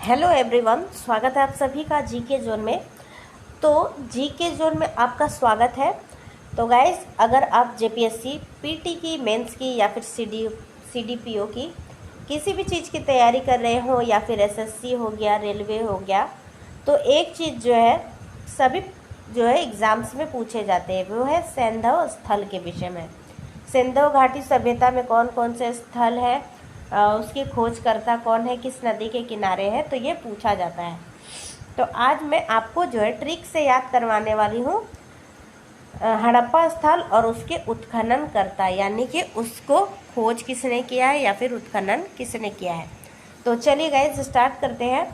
Hello everyone, स्वागत है आप सभी का जीके जोन में। तो जीके जोन में आपका स्वागत है। तो गाइस, अगर आप जेपीएससी पीटी की, मेंस की या फिर सीडीपीओ की किसी भी चीज़ की तैयारी कर रहे हो या फिर एसएससी हो गया, रेलवे हो गया, तो एक चीज़ जो है सभी जो है एग्ज़ाम्स में पूछे जाते हैं, वो है सैंधव स्थल के विषय में। सिंधु घाटी सभ्यता में कौन कौन से स्थल है, उसकी खोजकर्ता कौन है, किस नदी के किनारे है, तो ये पूछा जाता है। तो आज मैं आपको जो है ट्रिक से याद करवाने वाली हूँ हड़प्पा स्थल और उसके उत्खनन करता, यानी कि उसको खोज किसने किया है या फिर उत्खनन किसने किया है। तो चलिए गाइस स्टार्ट करते हैं।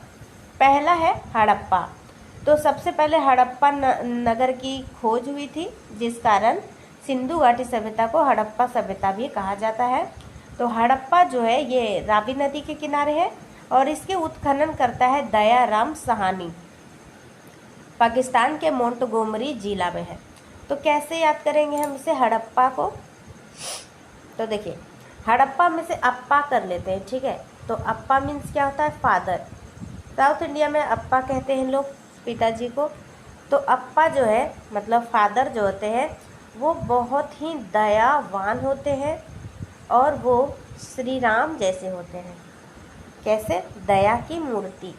पहला है हड़प्पा। तो सबसे पहले हड़प्पा नगर की खोज हुई थी, जिस कारण सिंधु घाटी सभ्यता को हड़प्पा सभ्यता भी कहा जाता है। तो हड़प्पा जो है ये रावी नदी के किनारे है और इसके उत्खनन करता है दयाराम साहनी, पाकिस्तान के मोंटगोमरी जिला में है। तो कैसे याद करेंगे हम इसे हड़प्पा को? तो देखिए, हड़प्पा में से अप्पा कर लेते हैं, ठीक है। तो अप्पा मीन्स क्या होता है? फादर। साउथ इंडिया में अप्पा कहते हैं लोग पिताजी को। तो अप्पा जो है मतलब फादर जो होते हैं वो बहुत ही दयावान होते हैं और वो श्री राम जैसे होते हैं। कैसे? दया की मूर्ति।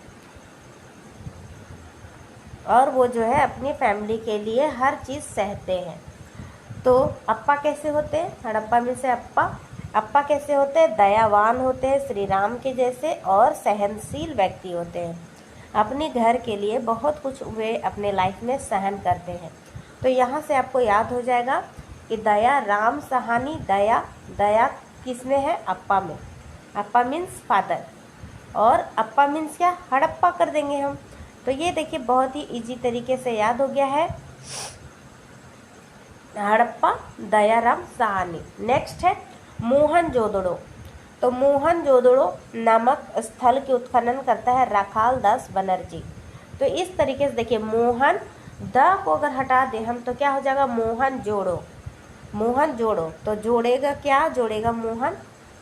और वो जो है अपनी फैमिली के लिए हर चीज़ सहते हैं। तो अप्पा कैसे होते हैं? हड़प्पा में से अप्पा कैसे होते हैं? दयावान होते हैं, श्री राम के जैसे, और सहनशील व्यक्ति होते हैं। अपने घर के लिए बहुत कुछ वे अपने लाइफ में सहन करते हैं। तो यहाँ से आपको याद हो जाएगा कि दया राम साहनी, दया किसमें है? अप्पा में। अप्पा मीन्स फादर और अप्पा मीन्स क्या? हड़प्पा कर देंगे हम। तो ये देखिए बहुत ही इजी तरीके से याद हो गया है, हड़प्पा, दयाराम साहनी। नेक्स्ट है मोहनजोदड़ो। तो मोहनजोदड़ो नामक स्थल के उत्खनन करता है राखाल दास बनर्जी। तो इस तरीके से देखिए, मोहन द को अगर हटा दें हम तो क्या हो जाएगा? मोहनजोड़ो। मोहनजोड़ो तो जोड़ेगा क्या? जोड़ेगा मोहन।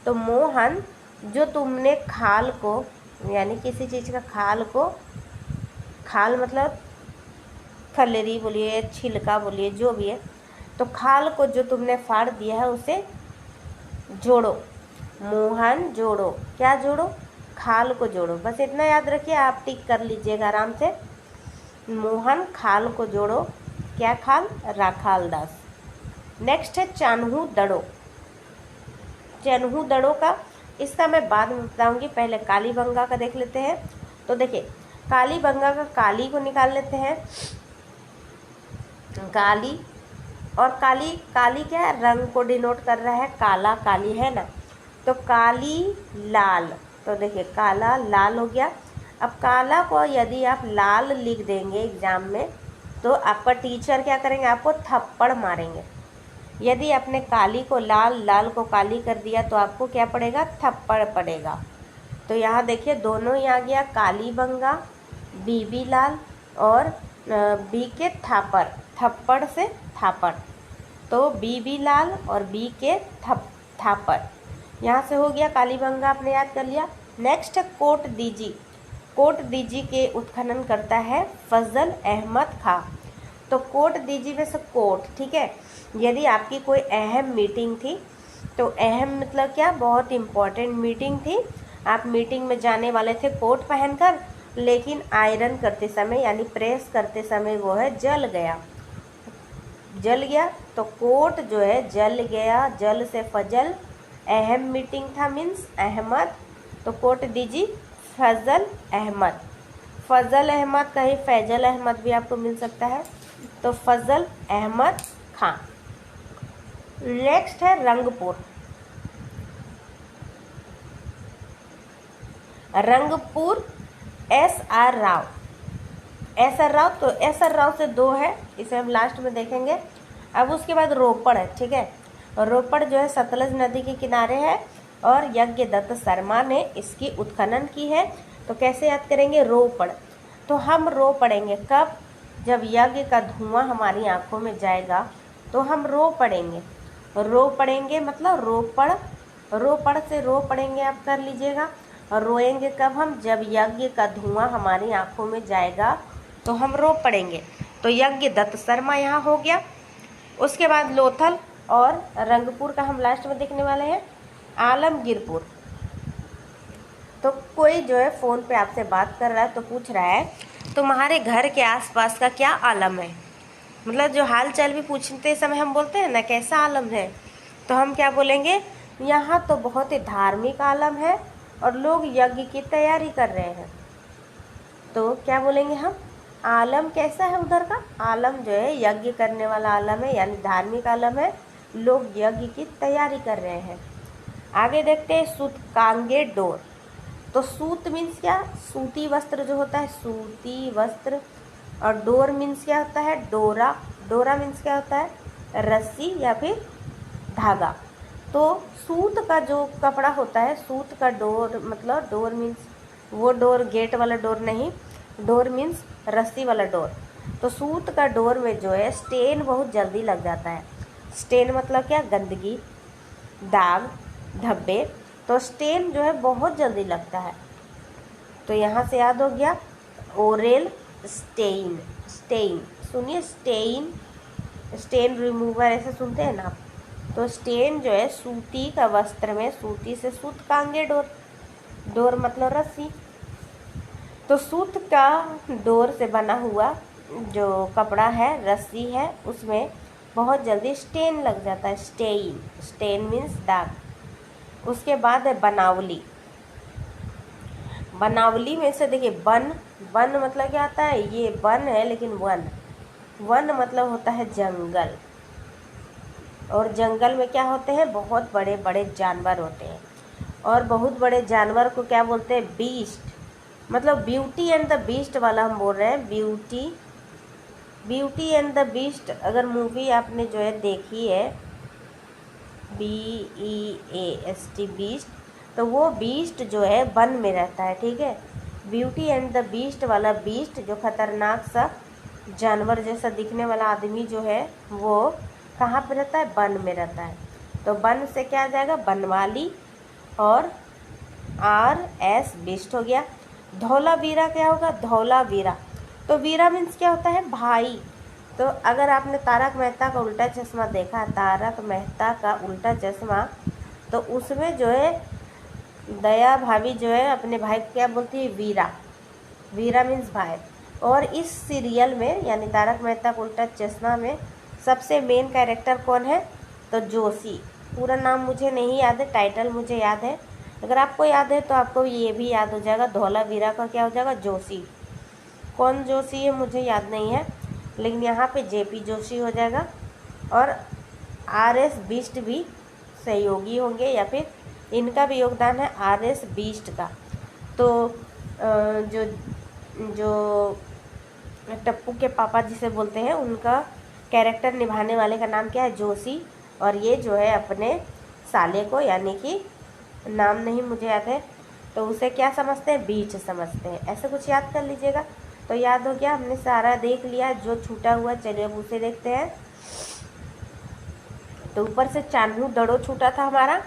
तो मोहन जो तुमने खाल को, यानी किसी चीज़ का खाल को, खाल मतलब खलेरी बोलिए, छिलका बोलिए, जो भी है, तो खाल को जो तुमने फाड़ दिया है उसे जोड़ो। मोहन जोड़ो। क्या जोड़ो? खाल को जोड़ो। बस इतना याद रखिए, आप टिक कर लीजिएगा आराम से। मोहन खाल को जोड़ो। क्या खाल? राखाल दास। नेक्स्ट है चान्हू दड़ो। चान्हू दड़ो का इसका मैं बाद में बताऊंगी, पहले कालीबंगा का देख लेते हैं। तो देखिए, कालीबंगा का काली को निकाल लेते हैं। काली और काली, काली क्या है? रंग को डिनोट कर रहा है, काला काली है ना। तो काली लाल। तो देखिए काला लाल हो गया। अब काला को यदि आप लाल लिख देंगे एग्जाम में तो आपका टीचर क्या करेंगे? आपको थप्पड़ मारेंगे। यदि आपने काली को लाल, लाल को काली कर दिया तो आपको क्या पड़ेगा? थप्पड़ पड़ेगा। तो यहाँ देखिए दोनों ही आ गया, कालीबंगा, बीबी लाल और बी के थापर, थप्पड़ से थापड़। तो बीबी लाल और बी के थापर, यहाँ से हो गया कालीबंगा, आपने याद कर लिया। नेक्स्ट है कोट दीजी। कोट दीजी के उत्खनन करता है फजल अहमद खां। तो कोट दीजी में से कोट, ठीक है। यदि आपकी कोई अहम मीटिंग थी, तो अहम मतलब क्या? बहुत इम्पोर्टेंट मीटिंग थी, आप मीटिंग में जाने वाले थे कोट पहनकर, लेकिन आयरन करते समय यानी प्रेस करते समय वो है जल गया। जल गया तो कोट जो है जल गया, जल से फजल, अहम मीटिंग था मीन्स अहमद, तो कोट दीजिए फजल अहमद। फजल अहमद, कहीं फैजल अहमद भी आपको मिल सकता है। तो फजल अहमद खां। नेक्स्ट है Rangpur. Rangpur S R Rao. S R Rao, तो एस आर राव से दो है, इसे हम लास्ट में देखेंगे। अब उसके बाद रोपड़ है, ठीक है। रोपड़ जो है सतलज नदी के किनारे है और यज्ञदत्त शर्मा ने इसकी उत्खनन की है। तो कैसे याद करेंगे? रोपड़। तो हम रो पड़ेंगे कब? जब यज्ञ का धुआं हमारी आंखों में जाएगा तो हम रो पड़ेंगे। रो पड़ेंगे मतलब रोपड़, रोपड़ से रो पड़ेंगे आप कर लीजिएगा। और रोएंगे कब हम, जब यज्ञ का धुआं हमारी आंखों में जाएगा तो हम रो पड़ेंगे। तो यज्ञ दत्त शर्मा यहाँ हो गया। उसके बाद लोथल और रंगपुर का हम लास्ट में देखने वाले हैं, आलमगीरपुर। तो कोई जो है फ़ोन पे आपसे बात कर रहा है तो पूछ रहा है तुम्हारे घर के आसपास का क्या आलम है, मतलब जो हाल चाल भी पूछते समय हम बोलते हैं ना कैसा आलम है, तो हम क्या बोलेंगे, यहाँ तो बहुत ही धार्मिक आलम है और लोग यज्ञ की तैयारी कर रहे हैं। तो क्या बोलेंगे हम, आलम कैसा है उधर का, आलम जो है यज्ञ करने वाला आलम है, यानी धार्मिक आलम है, लोग यज्ञ की तैयारी कर रहे हैं। आगे देखते हैं सूतकांगे डोर। तो सूत मीन्स क्या, सूती वस्त्र जो होता है, सूती वस्त्र। और डोर मीन्स क्या होता है, डोरा। डोरा मीन्स क्या होता है, रस्सी या फिर धागा। तो सूत का जो कपड़ा होता है, सूत का डोर, मतलब डोर मीन्स वो डोर गेट वाला डोर नहीं, डोर मीन्स रस्सी वाला डोर। तो सूत का डोर में जो है स्टेन बहुत जल्दी लग जाता है। स्टेन मतलब क्या, गंदगी, दाग, धब्बे। तो स्टेन जो है बहुत जल्दी लगता है। तो यहाँ से याद हो गया ओरेल स्टेइन। स्टेइन सुनिए, स्टेइन, स्टेन रिमूवर ऐसे सुनते हैं ना आप। तो स्टेन जो है सूती का वस्त्र में, सूती से सूतकांगे डोर, डोर मतलब रस्सी। तो सूत का डोर से बना हुआ जो कपड़ा है, रस्सी है, उसमें बहुत जल्दी स्टेन लग जाता है। स्टेइन, स्टेन मीन्स दाग। उसके बाद है बनावली। बनावली में से देखिए वन, वन मतलब क्या आता है, ये वन है लेकिन वन, वन मतलब होता है जंगल। और जंगल में क्या होते हैं, बहुत बड़े बड़े जानवर होते हैं। और बहुत बड़े जानवर को क्या बोलते हैं, बीस्ट। मतलब ब्यूटी एंड द बीस्ट वाला हम बोल रहे हैं, beauty, beauty and the beast. अगर मूवी आपने जो है देखी है, BEAST बीस्ट, तो वो बीस्ट जो है वन में रहता है, ठीक है। ब्यूटी एंड द बीस्ट वाला बीस्ट जो खतरनाक सा जानवर जैसा दिखने वाला आदमी जो है वो कहाँ पे रहता है, वन में रहता है। तो वन से क्या आ जाएगा, बनवाली। और RS बीस्ट हो गया। धौलावीरा क्या होगा, धौलावीरा। तो वीरा मीन्स क्या होता है, भाई। तो अगर आपने तारक मेहता का उल्टा चश्मा देखा, तारक मेहता का उल्टा चश्मा, तो उसमें जो है दया भाभी जो है अपने भाई को क्या बोलती है, वीरा। वीरा मीन्स भाई। और इस सीरियल में यानी तारक मेहता का उल्टा चश्मा में सबसे मेन कैरेक्टर कौन है, तो जोशी। पूरा नाम मुझे नहीं याद है, टाइटल मुझे याद है। अगर आपको याद है तो आपको ये भी याद हो जाएगा, धौलावीरा का क्या हो जाएगा, जोशी। कौन जोशी है मुझे याद नहीं है, लेकिन यहाँ पे JP जोशी हो जाएगा। और RS बीस्ट भी सहयोगी होंगे, या फिर इनका भी योगदान है RS बीस्ट का। तो जो जो टप्पू के पापा जिसे बोलते हैं, उनका कैरेक्टर निभाने वाले का नाम क्या है, जोशी। और ये जो है अपने साले को, यानी कि नाम नहीं मुझे याद है, तो उसे क्या समझते हैं, बीच समझते हैं। ऐसे कुछ याद कर लीजिएगा। तो याद हो गया, हमने सारा देख लिया, जो छूटा हुआ चलिए अब उसे देखते हैं। तो ऊपर से चान्हू दड़ो छूटा था हमारा,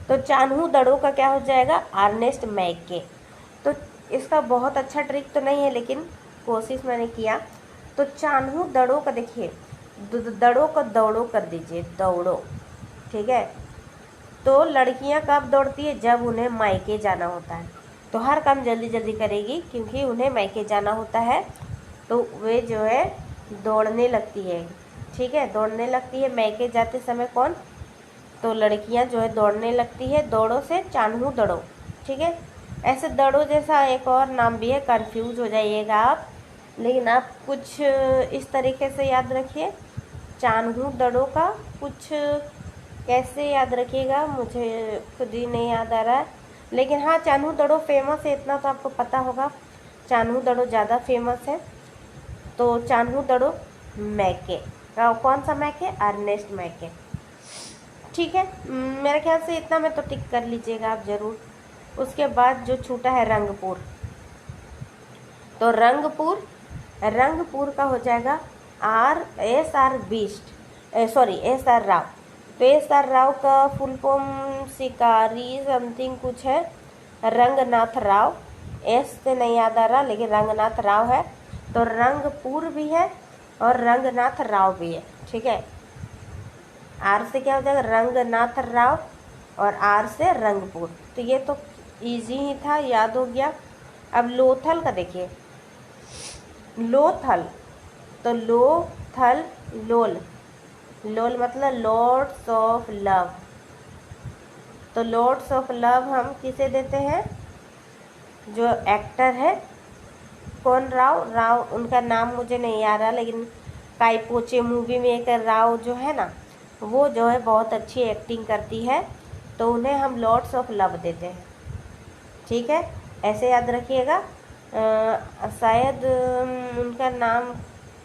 तो चान्हू दड़ो का क्या हो जाएगा, अर्नेस्ट मैके। तो इसका बहुत अच्छा ट्रिक तो नहीं है, लेकिन कोशिश मैंने किया। तो चान्हू दड़ो का देखिए, दड़ो को दौड़ो कर दीजिए, दौड़ो, ठीक है। तो लड़कियां कब दौड़ती है, जब उन्हें मायके जाना होता है। तो हर काम जल्दी जल्दी करेगी क्योंकि उन्हें मायके जाना होता है। तो वे जो है दौड़ने लगती है, ठीक है, दौड़ने लगती है मायके जाते समय। कौन, तो लड़कियां जो है दौड़ने लगती है। दौड़ो से चान्हू दड़ो, ठीक है। ऐसे दड़ो जैसा एक और नाम भी है, कंफ्यूज हो जाइएगा आप, लेकिन आप कुछ इस तरीके से याद रखिए। चान्हू दड़ो का कुछ कैसे याद रखिएगा, मुझे खुद ही नहीं याद आ रहा है, लेकिन हाँ चान्हू दड़ो फेमस है, इतना तो आपको पता होगा, चान्हू दड़ो ज़्यादा फेमस है। तो चान्हू दड़ो मैके, कौन सा मैके, अर्नेस्ट मैके, ठीक है। मेरे ख्याल से इतना में तो टिक कर लीजिएगा आप ज़रूर। उसके बाद जो छूटा है रंगपुर, तो रंगपुर, रंगपुर का हो जाएगा SR बीस्ट, SR राव। तो एस आर राव का फुल फॉर्म शिकारी समथिंग कुछ है, रंगनाथ राव। एस से नहीं याद आ रहा, लेकिन रंगनाथ राव है। तो रंगपुर भी है और रंगनाथ राव भी है, ठीक है। आर से क्या हो जाएगा, रंगनाथ राव, और आर से रंगपुर। तो ये तो इजी ही था, याद हो गया। अब लोथल का देखिए, लोथल, तो लोथल, लोल, लोल मतलब लॉर्ड्स ऑफ लव। तो लॉर्ड्स ऑफ लव हम किसे देते हैं, जो एक्टर है, कौन, राव, राव उनका नाम मुझे नहीं आ रहा, लेकिन काई पोचे मूवी में एक राव जो है ना, वो जो है बहुत अच्छी एक्टिंग करती है, तो उन्हें हम लॉर्ड्स ऑफ लव देते हैं, ठीक है। ऐसे याद रखिएगा। शायद उनका नाम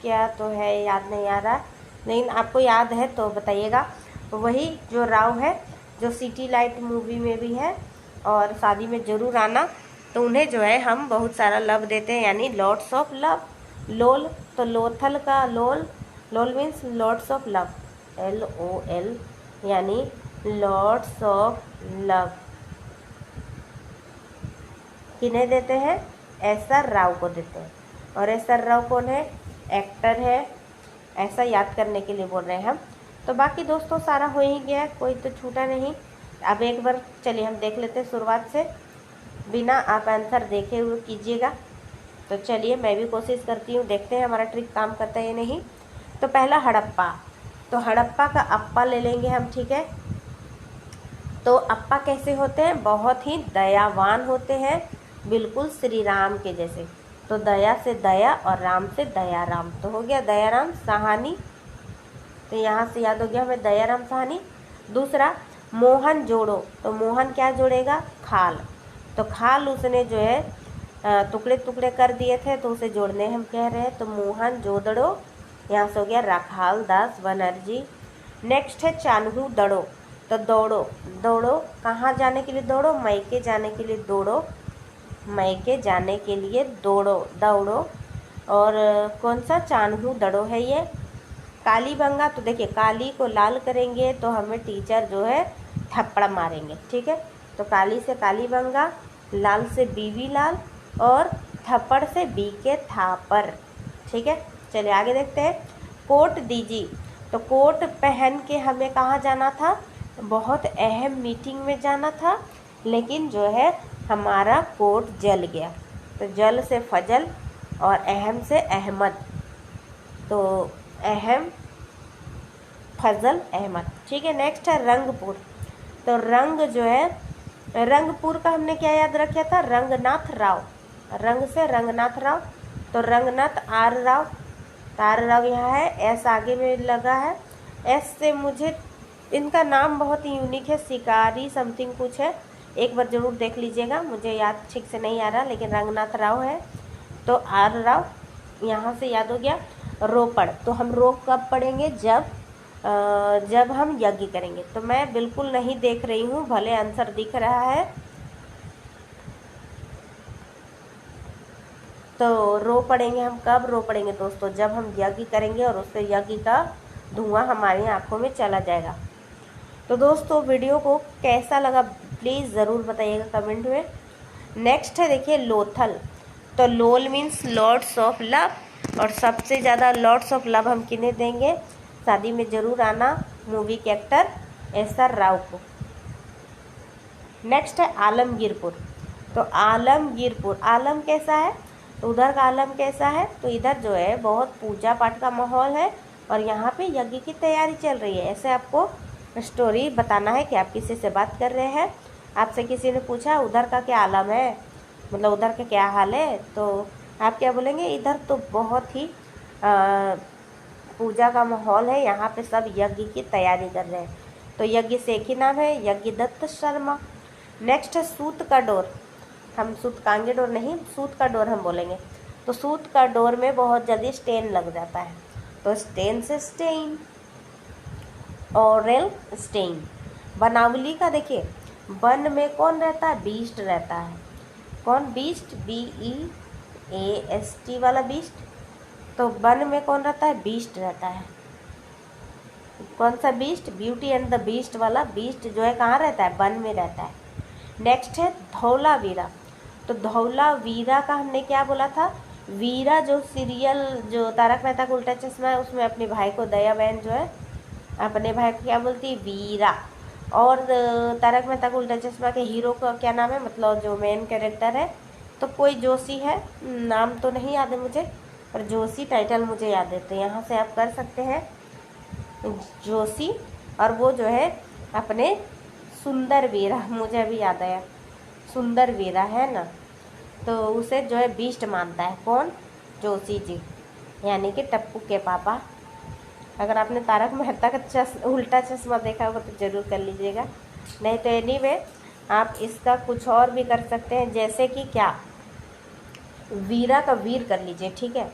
क्या तो है, याद नहीं आ रहा, लेकिन आपको याद है तो बताइएगा। वही जो राव है, जो सिटी लाइट मूवी में भी है और शादी में ज़रूर आना, तो उन्हें जो है हम बहुत सारा लव देते हैं, यानी लॉर्ड्स ऑफ लव। लोल, तो लोथल का lol, lol means lords of love, LOL, यानी लॉर्ड्स ऑफ लव किन्हें देते हैं, एस आर राव को देते हैं। और एस आर राव कौन है, एक्टर है, ऐसा याद करने के लिए बोल रहे हैं हम। तो बाकी दोस्तों सारा हो ही गया, कोई तो छूटा नहीं। अब एक बार चलिए हम देख लेते हैं शुरुआत से, बिना आप आंसर देखे हुए कीजिएगा। तो चलिए मैं भी कोशिश करती हूँ, देखते हैं हमारा ट्रिक काम करता है या नहीं। तो पहला हड़प्पा, तो हड़प्पा का अप्पा ले लेंगे हम, ठीक है। तो अप्पा कैसे होते हैं, बहुत ही दयावान होते हैं, बिल्कुल श्री राम के जैसे। तो दया से दया और राम से दयाराम, तो हो गया दयाराम साहनी। तो यहाँ से याद हो गया हमें दयाराम साहनी। दूसरा मोहन जोड़ो, तो मोहन क्या जोड़ेगा, खाल। तो खाल उसने जो है टुकड़े टुकड़े कर दिए थे, तो उसे जोड़ने हम कह रहे हैं, तो मोहन जोड़ो। यहाँ से हो गया राखाल दास बनर्जी। नेक्स्ट है चान्हू दड़ो, तो दौड़ो, दौड़ो कहाँ जाने के लिए दौड़ो, मैके जाने के लिए दौड़ो, मैके जाने के लिए दौड़ो, दौड़ो। और कौन सा चान्हू दड़ो है ये। कालीबंगा, तो देखिए काली को लाल करेंगे तो हमें टीचर जो है थप्पड़ मारेंगे, ठीक है। तो काली से कालीबंगा, लाल से बीवी लाल, और थप्पड़ से बी के थापर, ठीक है। चलिए आगे देखते हैं। कोट दीजिए, तो कोट पहन के हमें कहाँ जाना था, बहुत अहम मीटिंग में जाना था, लेकिन जो है हमारा कोट जल गया। तो जल से फजल और अहम से अहमद, तो अहम फजल अहमद, ठीक है। नेक्स्ट है रंगपुर, तो रंग जो है, रंगपुर का हमने क्या याद रखा था, रंगनाथ राव, रंग से रंगनाथ राव, तो रंगनाथ आर राव, आर राव यहाँ है, एस आगे में लगा है। एस से मुझे इनका नाम बहुत ही यूनिक है, शिकारी समथिंग कुछ है, एक बार ज़रूर देख लीजिएगा, मुझे याद ठीक से नहीं आ रहा, लेकिन रंगनाथ राव है। तो आर राव यहाँ से याद हो गया। रोपड़, तो हम रोप कब पढ़ेंगे, जब हम यज्ञ करेंगे। तो मैं बिल्कुल नहीं देख रही हूँ, भले आंसर दिख रहा है। तो रो पढ़ेंगे हम कब, रो पढ़ेंगे दोस्तों जब हम यज्ञ करेंगे और उससे यज्ञ का धुआं हमारी आंखों में चला जाएगा। तो दोस्तों वीडियो को कैसा लगा प्लीज़ ज़रूर बताइएगा कमेंट में। नेक्स्ट है देखिए लोथल, तो लोल मीन्स लॉर्ड्स ऑफ लव, और सबसे ज़्यादा लॉर्ड्स ऑफ लव हम किन्हें देंगे, शादी में ज़रूर आना मूवी के एक्टर एस आर राव को। नेक्स्ट है आलमगीरपुर, तो आलमगीरपुर, आलम कैसा है, तो उधर का आलम कैसा है, तो इधर जो है बहुत पूजा पाठ का माहौल है और यहाँ पे यज्ञ की तैयारी चल रही है। ऐसे आपको स्टोरी बताना है कि आप किसी से बात कर रहे हैं, आपसे किसी ने पूछा उधर का क्या आलम है, मतलब उधर का क्या हाल है, तो आप क्या बोलेंगे, इधर तो बहुत ही पूजा का माहौल है, यहाँ पे सब यज्ञ की तैयारी कर रहे हैं। तो यज्ञ से एक ही नाम है, यज्ञ दत्त शर्मा। नेक्स्ट है सूत का डोर, हम सूत कांगे डोर नहीं, सूत का डोर हम बोलेंगे। तो सूत का डोर में बहुत जल्दी स्टेन लग जाता है, तो स्टेन से स्टेन, ऑरेल स्टेन। बनावली का देखिए, वन में कौन रहता है, बीस्ट रहता है, कौन, बीस्ट, BEAST वाला बीस्ट। तो वन में कौन रहता है, बीस्ट रहता है, कौन सा beast? Beauty and the beast वाला बीस्ट जो है कहाँ रहता है? वन में रहता है। नेक्स्ट है धौलावीरा। तो धौलावीरा का हमने क्या बोला था? वीरा जो सीरियल जो तारक मेहता का उल्टा चश्मा है उसमें अपने भाई को दया बहन जो है अपने भाई को क्या बोलती है? वीरा। और तारक मेहता का उल्टा चश्मा के हीरो का क्या नाम है? मतलब जो मेन कैरेक्टर है तो कोई जोशी है, नाम तो नहीं याद है मुझे, पर जोशी टाइटल मुझे याद है। तो यहाँ से आप कर सकते हैं जोशी। और वो जो है अपने सुंदर वीरा, मुझे अभी याद आया, सुंदर वीरा है ना, तो उसे जो है बीस्ट मानता है। कौन? जोशी जी, यानी कि टप्पू के पापा। अगर आपने तारक मेहता का उल्टा चश्मा देखा होगा तो ज़रूर कर लीजिएगा, नहीं तो एनीवे आप इसका कुछ और भी कर सकते हैं, जैसे कि क्या, वीरा का वीर कर लीजिए, ठीक है।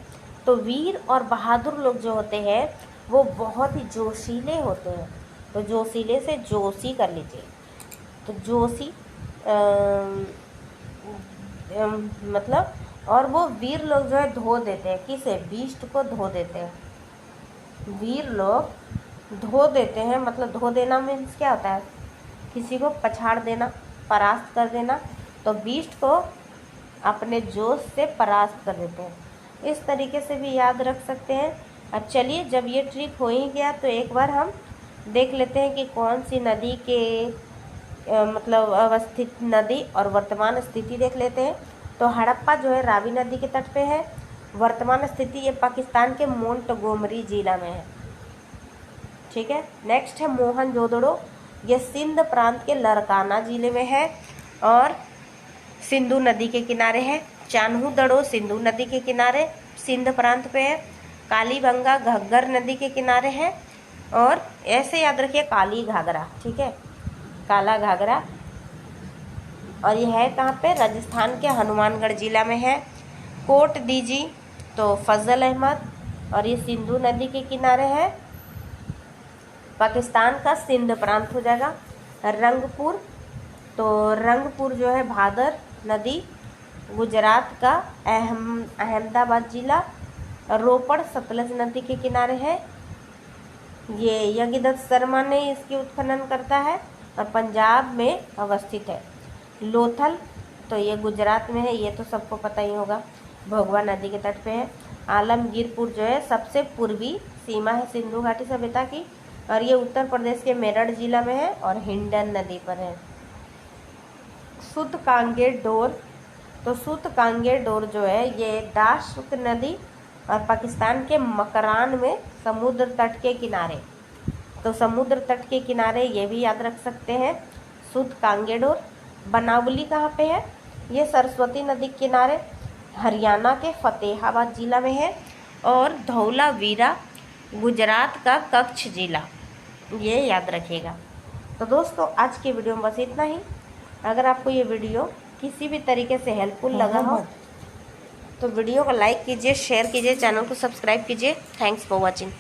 तो वीर और बहादुर लोग जो होते हैं वो बहुत ही जोशीले होते हैं, तो जोशीले से जोशी कर लीजिए। तो जोशी मतलब, और वो वीर लोग जो है धो देते हैं, किसे? बीस्ट को धो देते हैं। वीर लोग धो देते हैं, मतलब धो देना मीन्स क्या होता है? किसी को पछाड़ देना, परास्त कर देना। तो बीस्ट को अपने जोश से परास्त कर देते हैं। इस तरीके से भी याद रख सकते हैं। अब चलिए, जब ये ट्रिक हो ही गया तो एक बार हम देख लेते हैं कि कौन सी नदी के मतलब अवस्थित नदी और वर्तमान स्थिति देख लेते हैं। तो हड़प्पा जो है रावी नदी के तट पे है। वर्तमान स्थिति ये पाकिस्तान के मोंटगोमरी जिला में है, ठीक है। नेक्स्ट है मोहनजोदड़ो, ये सिंध प्रांत के लरकाना जिले में है और सिंधु नदी के किनारे है। चान्हू दड़ो सिंधु नदी के किनारे सिंध प्रांत पे है। कालीबंगा घग्गर नदी के किनारे है। और ऐसे याद रखिए काली घाघरा, ठीक है, काला घाघरा। और यह है कहाँ पे? राजस्थान के हनुमानगढ़ जिला में है। कोट दीजी तो फजल अहमद, और ये सिंधु नदी के किनारे है, पाकिस्तान का सिंध प्रांत हो जाएगा। रंगपुर, तो रंगपुर जो है भादर नदी, गुजरात का अहमदाबाद जिला। रोपड़ सतलज नदी के किनारे है, ये यज्ञदत्त शर्मा ने इसकी उत्खनन करता है और पंजाब में अवस्थित है। लोथल, तो ये गुजरात में है, ये तो सबको पता ही होगा, भोगवा नदी के तट पे है। आलमगीरपुर जो है सबसे पूर्वी सीमा है सिंधु घाटी सभ्यता की, और ये उत्तर प्रदेश के मेरठ जिला में है और हिंडन नदी पर है। सूतकांगेर-डोर, तो सूतकांगेर-डोर जो है ये दाशुक नदी और पाकिस्तान के मकरान में समुद्र तट के किनारे, तो समुद्र तट के किनारे ये भी याद रख सकते हैं सूतकांगेर-डोर। बनावली कहाँ पे है? ये सरस्वती नदी के किनारे हरियाणा के फतेहाबाद जिला में है। और धौलावीरा गुजरात का कच्छ जिला, ये याद रखिएगा। तो दोस्तों आज की वीडियो में बस इतना ही। अगर आपको ये वीडियो किसी भी तरीके से हेल्पफुल लगा हो तो वीडियो को लाइक कीजिए, शेयर कीजिए, चैनल को सब्सक्राइब कीजिए। Thanks for watching.